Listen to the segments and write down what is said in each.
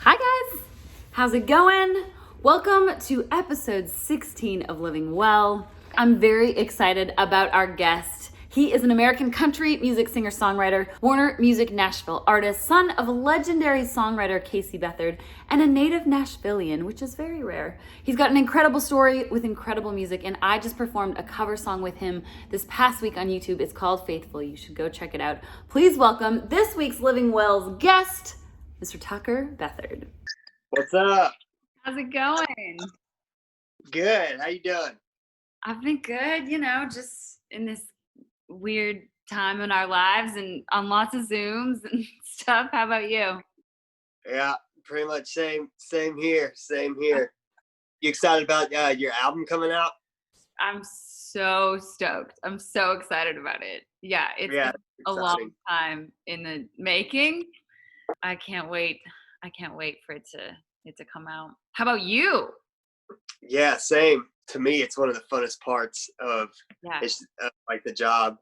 Hi guys, how's it going? Welcome to episode 16 of Living Well. I'm very excited about our guest. He is an American country music singer-songwriter, Warner Music Nashville artist, son of legendary songwriter Casey Beathard, and a native Nashvilleian, which is very rare. He's got an incredible story with incredible music, and I just performed a cover song with him this past week on YouTube. It's called Faithful. You should go check it out. Please welcome this week's Living Well's guest, Mr. Tucker Beathard. What's up? How's it going? Good. How you doing? I've been good, just in this weird time in our lives and on lots of Zooms and stuff. How about you? Yeah, pretty much same here. You excited about your album coming out? I'm so stoked. I'm so excited about it. Yeah, it's been a long time in the making. I can't wait for it to come out. How about you? Yeah, same. To me, it's one of the funnest parts of like the job.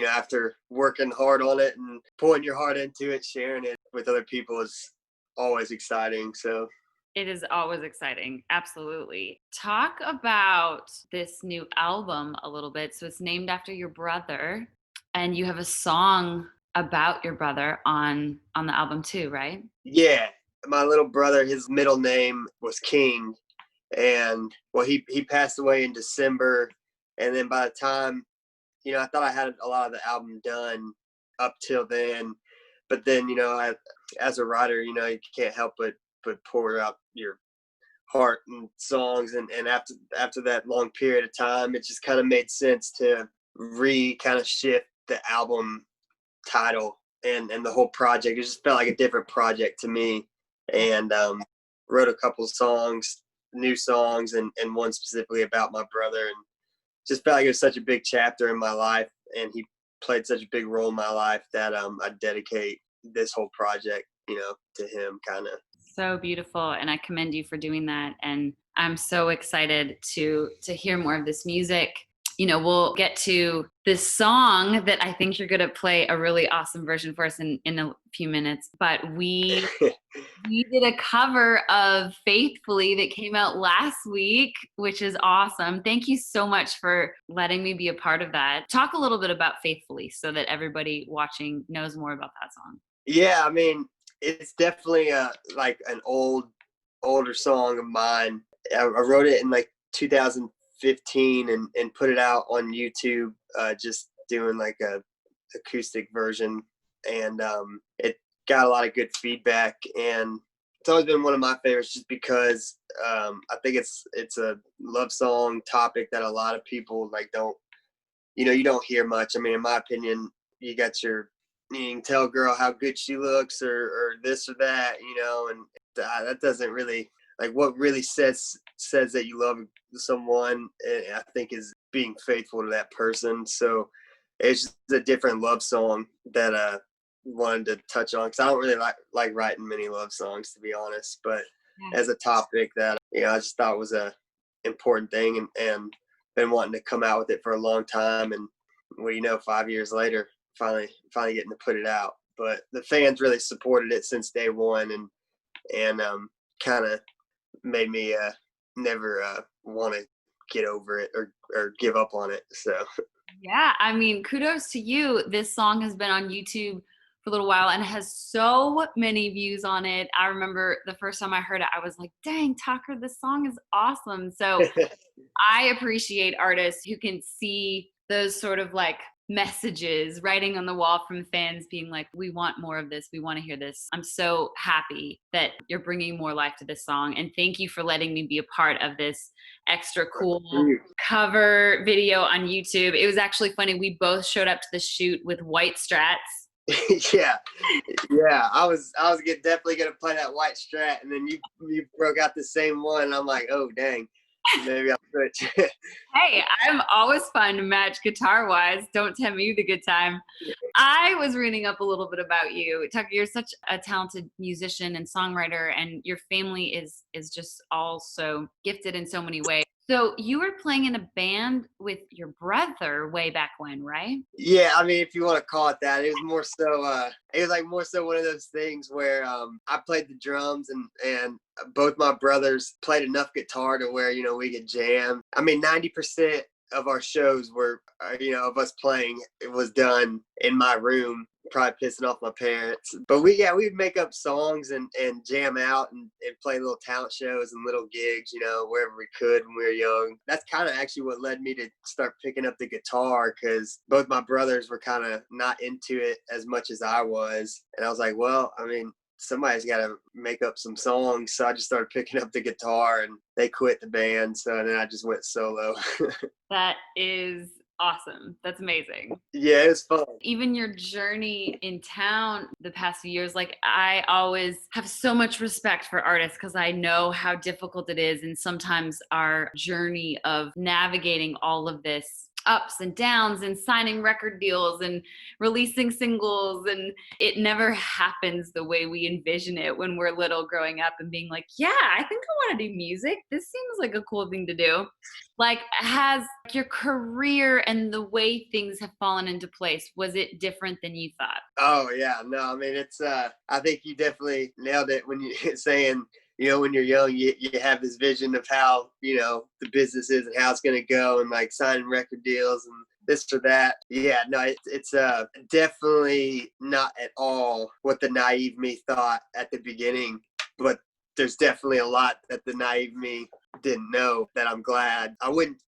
After working hard on it and pouring your heart into it, sharing it with other people is always exciting. So it is always exciting. Absolutely. Talk about this new album a little bit. So it's named after your brother, and you have a song about your brother on the album too, right? Yeah, my little brother, his middle name was King, and he passed away in December, and then by the time I thought I had a lot of the album done up till then, but then as a writer, you can't help but pour out your heart and songs, and after that long period of time, it just kind of made sense to kind of shift the album title and the whole project. It just felt like a different project to me, and wrote a couple songs, new songs, and one specifically about my brother, and just felt like it was such a big chapter in my life, and he played such a big role in my life that I dedicate this whole project to him, kind of. So beautiful, and I commend you for doing that, and I'm so excited to hear more of this music. We'll get to this song that I think you're going to play a really awesome version for us in a few minutes. But we did a cover of Faithfully that came out last week, which is awesome. Thank you so much for letting me be a part of that. Talk a little bit about Faithfully so that everybody watching knows more about that song. Yeah, I mean, it's definitely like an older song of mine. I wrote it in like 2015 and put it out on YouTube, just doing like a acoustic version, and it got a lot of good feedback, and it's always been one of my favorites just because I think it's a love song topic that a lot of people don't you don't hear much. I mean, in my opinion, you can tell a girl how good she looks or this or that, and that doesn't really, what really says that you love someone, I think, is being faithful to that person. So it's just a different love song that I wanted to touch on, because I don't really like writing many love songs, to be honest, but as a topic that I just thought was a important thing, and been wanting to come out with it for a long time, and 5 years later, finally getting to put it out. But the fans really supported it since day one, and kind of made me never want to get over it or give up on it. So yeah, I mean, kudos to you. This song has been on YouTube for a little while and has so many views on it. I remember the first time I heard it, I was like, dang, Tucker, this song is awesome. So I appreciate artists who can see those sort of messages writing on the wall from fans being like, we want more of this. We want to hear this. I'm so happy that you're bringing more life to this song. And thank you for letting me be a part of this extra cool cover video on YouTube. It was actually funny. We both showed up to the shoot with white Strats Yeah, yeah. I was definitely gonna play that white Strat, and then you broke out the same one. And I'm like, oh dang, maybe I'll switch. Hey, I'm always fun to match guitar wise. Don't tell me the good time. I was reading up a little bit about you. Tucker, you're such a talented musician and songwriter, and your family is just all so gifted in so many ways. So you were playing in a band with your brother way back when, right? Yeah, I mean, if you want to call it that, it was more so. It was like more so one of those things where I played the drums, and both my brothers played enough guitar to where we could jam. I mean, 90% of our shows were of us playing. It was done in my room, probably pissing off my parents. But we'd make up songs and jam out and play little talent shows and little gigs, wherever we could when we were young. That's kind of actually what led me to start picking up the guitar, because both my brothers were kind of not into it as much as I was. And I was like, well, I mean, somebody's got to make up some songs. So I just started picking up the guitar, and they quit the band. So then I just went solo. That is awesome. That's amazing. Yeah, it was fun. Even your journey in town the past few years, like I always have so much respect for artists because I know how difficult it is. And sometimes our journey of navigating all of this ups and downs and signing record deals and releasing singles, and it never happens the way we envision it when we're little growing up and being like, yeah, I think I want to do music. This seems like a cool thing to do. Like, has your career and the way things have fallen into place, was it different than you thought? Oh yeah, no, I mean it's I think you definitely nailed it when you saying, when you're young, you have this vision of how, the business is and how it's gonna go, and like signing record deals and this or that. Yeah, no, it's definitely not at all what the naive me thought at the beginning, but there's definitely a lot that the naive me didn't know that I'm glad. I wouldn't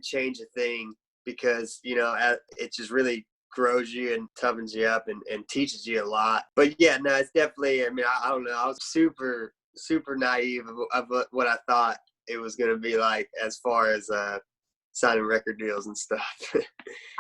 change a thing, because it just really grows you and toughens you up and teaches you a lot. But yeah, no, it's definitely, I mean, I don't know, I was super naive of what I thought it was going to be like as far as signing record deals and stuff.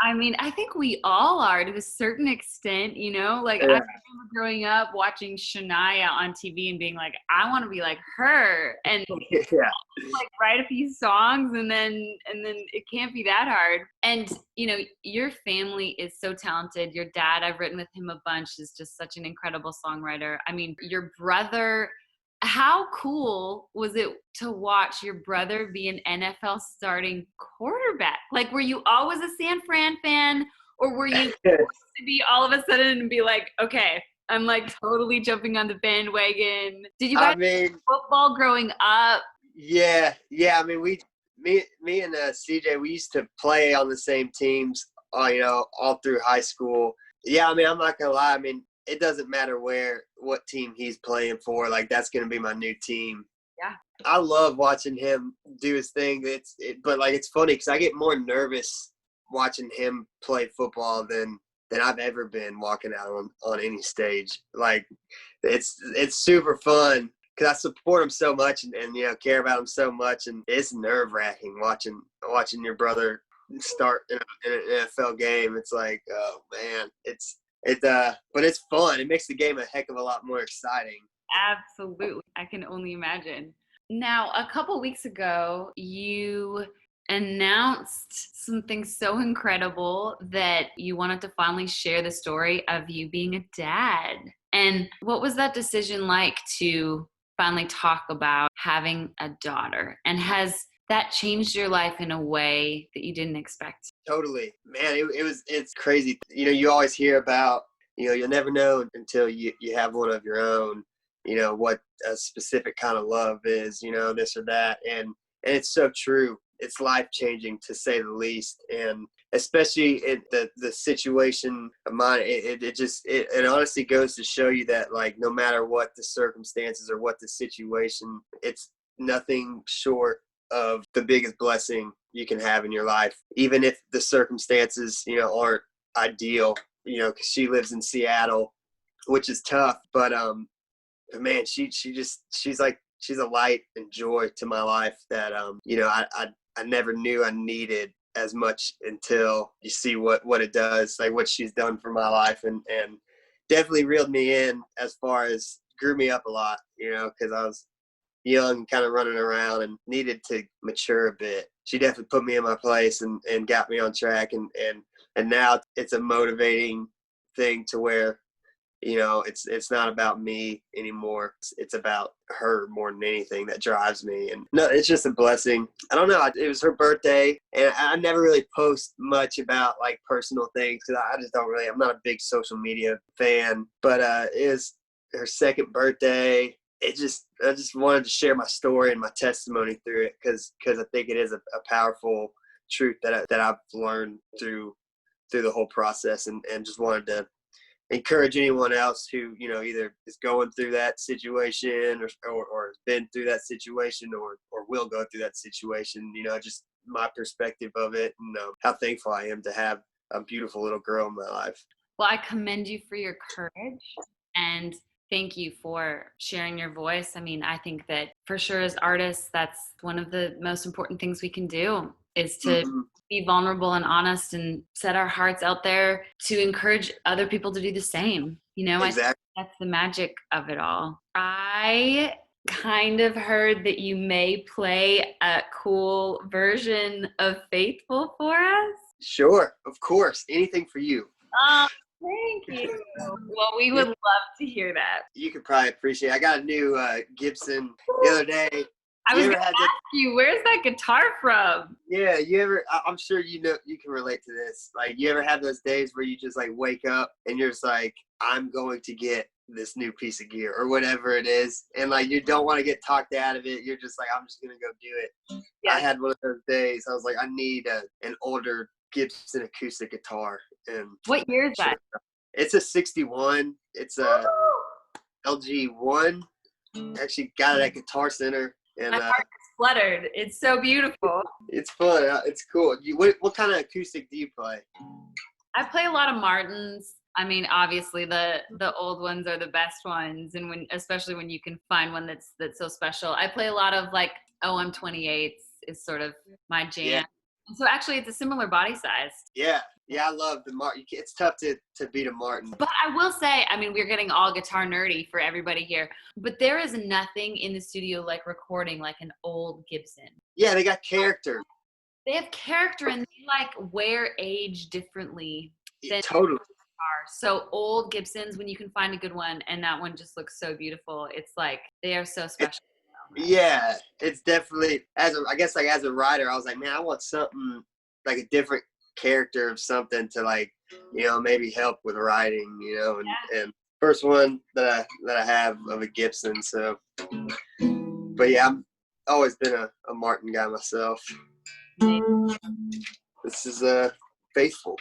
I mean, I think we all are to a certain extent, like I Yeah. remember growing up watching Shania on TV and being like, I want to be like her, and Yeah. like write a few songs, and then it can't be that hard. And your family is so talented. Your dad, I've written with him a bunch, is just such an incredible songwriter. I mean, your brother, how cool was it to watch your brother be an NFL starting quarterback? Like, were you always a San Fran fan, or were you to be all of a sudden and be like, okay, I'm like totally jumping on the bandwagon? Did you I guys mean, play football growing up? yeah. I mean, me and CJ, we used to play on the same teams, all through high school. Yeah, I mean, I'm not gonna lie. I mean, it doesn't matter what team he's playing for. Like, that's gonna be my new team. Yeah. I love watching him do his thing. But like, it's funny because I get more nervous watching him play football than I've ever been walking out on any stage. Like, it's super fun because I support him so much and care about him so much, and it's nerve wracking watching your brother start in an NFL game. It's like, oh man, but it's fun. It makes the game a heck of a lot more exciting. Absolutely. I can only imagine. Now, a couple weeks ago, you announced something so incredible that you wanted to finally share the story of you being a dad. And what was that decision like to finally talk about having a daughter? And has that changed your life in a way that you didn't expect? Totally, man. It's crazy. You always hear about, you'll never know until you have one of your own, what a specific kind of love is, this or that. And it's so true. It's life-changing, to say the least. And especially in the situation of mine, it honestly goes to show you that, like, no matter what the circumstances or what the situation, it's nothing short of the biggest blessing you can have in your life, even if the circumstances, aren't ideal, because she lives in Seattle, which is tough. But man, she's a light and joy to my life that I never knew I needed as much until you see what it does, like what she's done for my life, and definitely reeled me in as far as grew me up a lot, you know, because I was young, kind of running around and needed to mature a bit. She definitely put me in my place and got me on track, and now it's a motivating thing to where, you know, it's not about me anymore. It's about her more than anything that drives me. And no, it's just a blessing. I don't know. It was her birthday, and I never really post much about like personal things because I just don't really. I'm not a big social media fan. But it was her second birthday. I just wanted to share my story and my testimony through it because I think it is a powerful truth that I've learned through the whole process, and just wanted to encourage anyone else who, you know, either is going through that situation or has been through that situation or will go through that situation, you know, just my perspective of it, and how thankful I am to have a beautiful little girl in my life. Well, I commend you for your courage, and thank you for sharing your voice. I mean, I think that for sure as artists, that's one of the most important things we can do is to be vulnerable and honest and set our hearts out there to encourage other people to do the same. You know, Exactly. I think that's the magic of it all. I kind of heard that you may play a cool version of Faithful for us. Sure, of course. Anything for you. Thank you. Well, we would love to hear that. You could probably appreciate it. I got a new Gibson the other day. I was going to ask you, where's that guitar from? Yeah, I'm sure you know, you can relate to this. Like, you ever have those days where you just like wake up and you're just like, I'm going to get this new piece of gear or whatever it is. And like, you don't want to get talked out of it. You're just like, I'm just going to go do it. Yeah. I had one of those days. I was like, I need an older Gibson acoustic guitar. And what year is that? It's a 61. It's a LG1. Actually got it at Guitar Center. And my heart is fluttered. It's so beautiful. It's fun. It's cool. What kind of acoustic do you play? I play a lot of Martins. I mean, obviously the old ones are the best ones, and especially when you can find one that's so special. I play a lot of like OM28s is sort of my jam. Yeah. And so actually, it's a similar body size. Yeah. I love the Martin. It's tough to beat a Martin. But I will say, I mean, we're getting all guitar nerdy for everybody here, but there is nothing in the studio like recording like an old Gibson. Yeah, they got character. They have character, and they like wear age differently than totally. Guitar. So old Gibsons, when you can find a good one, and that one just looks so beautiful, it's like they are so special. Yeah, it's definitely as a writer, I was like, man, I want something like a different character of something to like, you know, maybe help with writing, you know, and first one that I have of a Gibson. So, but yeah, I've always been a Martin guy myself. This is Faithful.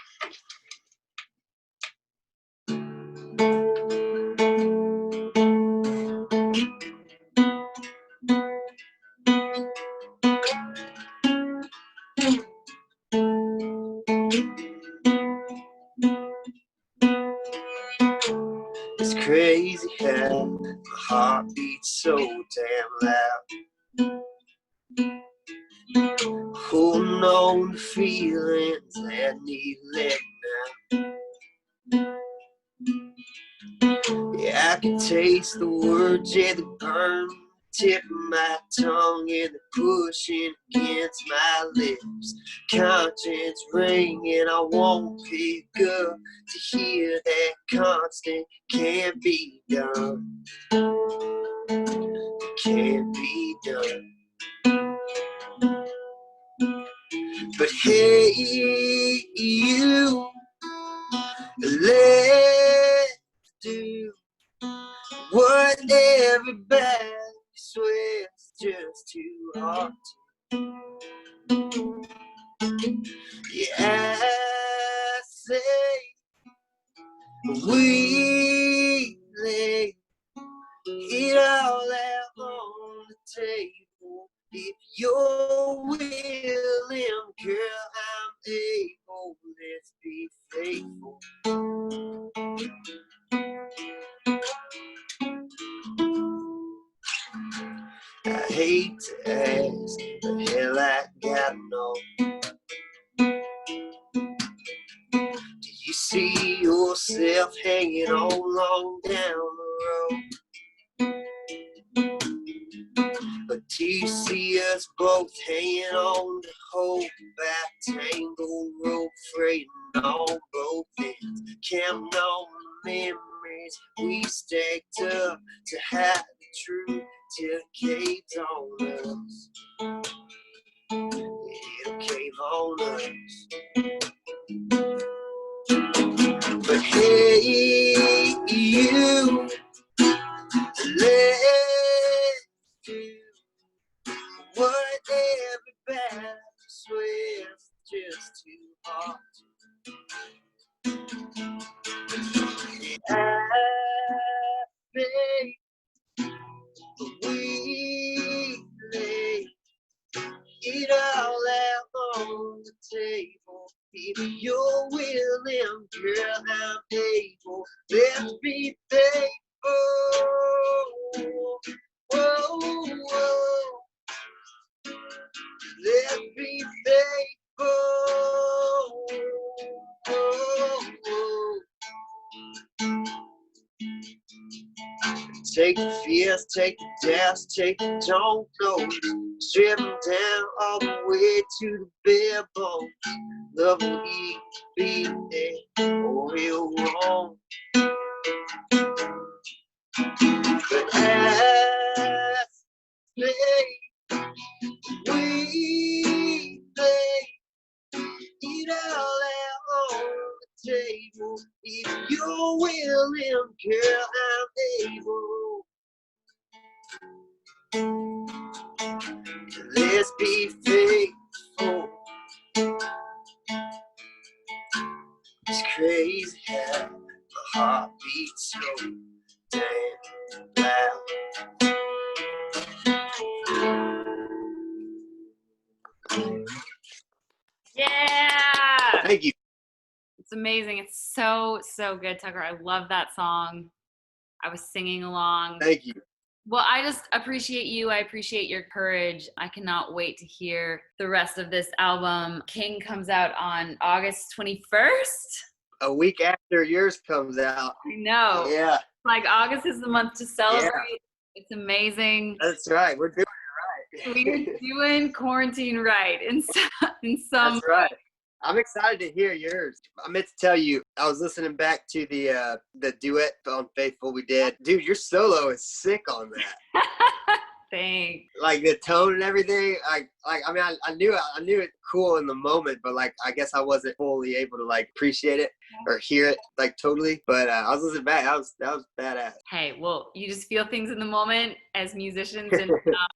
It's crazy how my heart beats so damn loud, holding on to feelings that need letting out. Yeah, I can taste the words, yeah, they burn tip of my tongue and the pushing against my lips. Conscience ringing, I won't pick up to hear that constant can't be done. Can't be done. But hey, you let's do what everybody swears just too hard to. Yeah, I say we lay it all out on the table. If you're willing, girl, I'm able. Let's be faithful. I hate to ask, but hell, I gotta know. see yourself hanging on down the road? But do you see us both hanging on to hope, that tangled rope freighting on both ends, counting on the memories we stacked up to hide the truth till it caves on us. It'll cave on us. But hey, you, let's do what everybody swears just too hard. I think we lay it all out on the table. If you're willing, girl, I'm able. Let's be faithful. Whoa, whoa. Let's be faithful. Whoa, whoa. Take the fears, take the doubts, take the don't know. Strip them down all the way to the bare bones. Love will eat, be there, or we'll wrong. But as they, we lay it all out on the table. If you're willing, girl, I'm able. Let's be faithful. It's crazy how my heart beats so damn loud. Yeah! Thank you. It's amazing. It's so, so good, Tucker. I love that song. I was singing along. Thank you. Well, I just appreciate you. I appreciate your courage. I cannot wait to hear the rest of this album. King comes out on August 21st. A week after yours comes out. I know. Yeah. Like August is the month to celebrate. Yeah. It's amazing. That's right. We're doing it right. We're doing quarantine right in some That's right. I'm excited to hear yours. I meant to tell you, I was listening back to the duet on Faithful we did. Dude, your solo is sick on that. Thanks. Like the tone and everything. I knew it cool in the moment, but like I guess I wasn't fully able to like appreciate it or hear it like totally. But I was listening back. That was badass. Hey, well, you just feel things in the moment as musicians,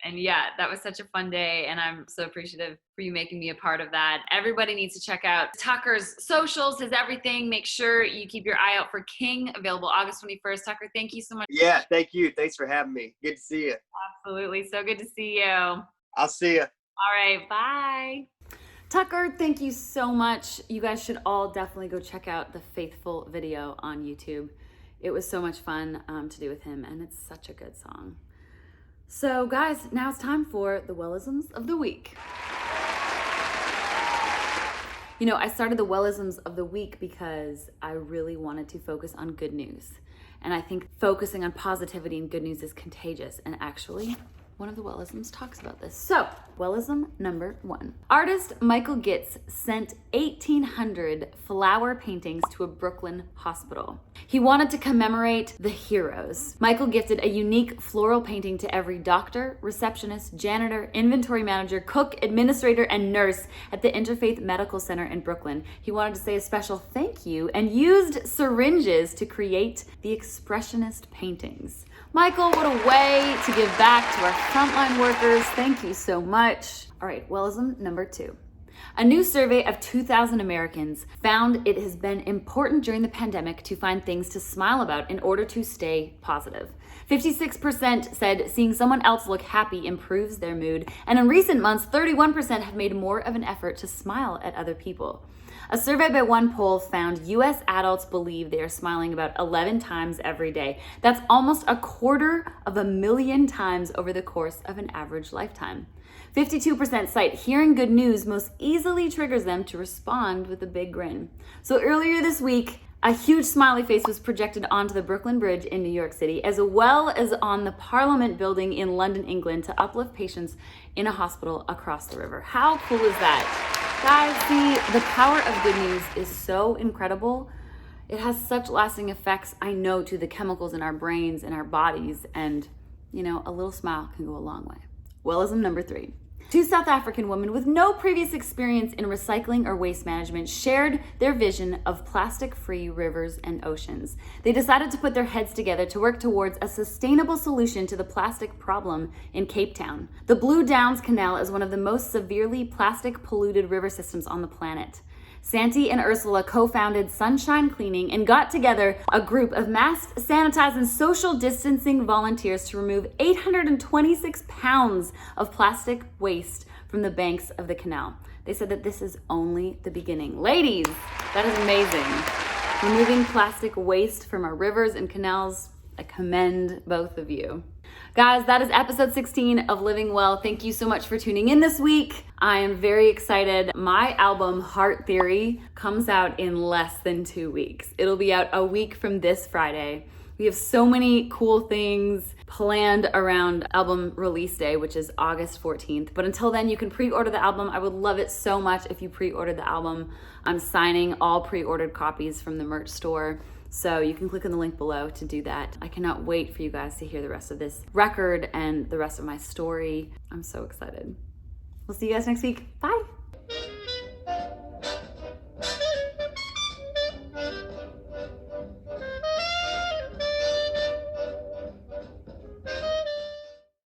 and yeah, that was such a fun day, and I'm so appreciative for you making me a part of that. Everybody needs to check out Tucker's socials, his everything. Make sure you keep your eye out for King, available August 21st. Tucker, thank you so much. Yeah, thank you. Thanks for having me. Good to see you. Absolutely. So good to see you. I'll see you. All right. Bye. Tucker, thank you so much. You guys should all definitely go check out the Faithful video on YouTube. It was so much fun to do with him, and it's such a good song. So guys, now it's time for the Wellisms of the week. You know, I started the Wellisms of the week because I really wanted to focus on good news. And I think focusing on positivity and good news is contagious. And actually, one of the Wellisms talks about this. So, Wellism number 1. Artist Michael Gitz sent 1,800 flower paintings to a Brooklyn hospital. He wanted to commemorate the heroes. Michael gifted a unique floral painting to every doctor, receptionist, janitor, inventory manager, cook, administrator, and nurse at the Interfaith Medical Center in Brooklyn. He wanted to say a special thank you and used syringes to create the expressionist paintings. Michael, what a way to give back to our frontline workers. Thank you so much. All right, Wellism number 2. A new survey of 2,000 Americans found it has been important during the pandemic to find things to smile about in order to stay positive. 56% said seeing someone else look happy improves their mood, and in recent months, 31% have made more of an effort to smile at other people. A survey by one poll found U.S. adults believe they are smiling about 11 times every day. That's almost 250,000 times over the course of an average lifetime. 52% cite hearing good news most easily triggers them to respond with a big grin. So earlier this week, A huge smiley face was projected onto the Brooklyn Bridge in New York City, as well as on the Parliament building in London, England, to uplift patients in a hospital across the river. How cool is that? Guys, see, the power of good news is so incredible. It has such lasting effects, I know, to the chemicals in our brains and our bodies, and, you know, a little smile can go a long way. Wellism number 3. 2 South African women with no previous experience in recycling or waste management shared their vision of plastic-free rivers and oceans. They decided to put their heads together to work towards a sustainable solution to the plastic problem in Cape Town. The Blue Downs Canal is one of the most severely plastic-polluted river systems on the planet. Santi and Ursula co-founded Sunshine Cleaning and got together a group of masked, sanitized, and social distancing volunteers to remove 826 pounds of plastic waste from the banks of the canal. They said that this is only the beginning. Ladies, that is amazing. Removing plastic waste from our rivers and canals, I commend both of you. Guys, that is episode 16 of Living Well. Thank you so much for tuning in this week. I am very excited. My album, Heart Theory, comes out in less than 2 weeks. It'll be out a week from this Friday. We have so many cool things planned around album release day, which is August 14th. But until then, you can pre-order the album. I would love it so much if you pre-ordered the album. I'm signing all pre-ordered copies from the merch store. So you can click on the link below to do that. I cannot wait for you guys to hear the rest of this record and the rest of my story. I'm so excited. We'll see you guys next week. Bye.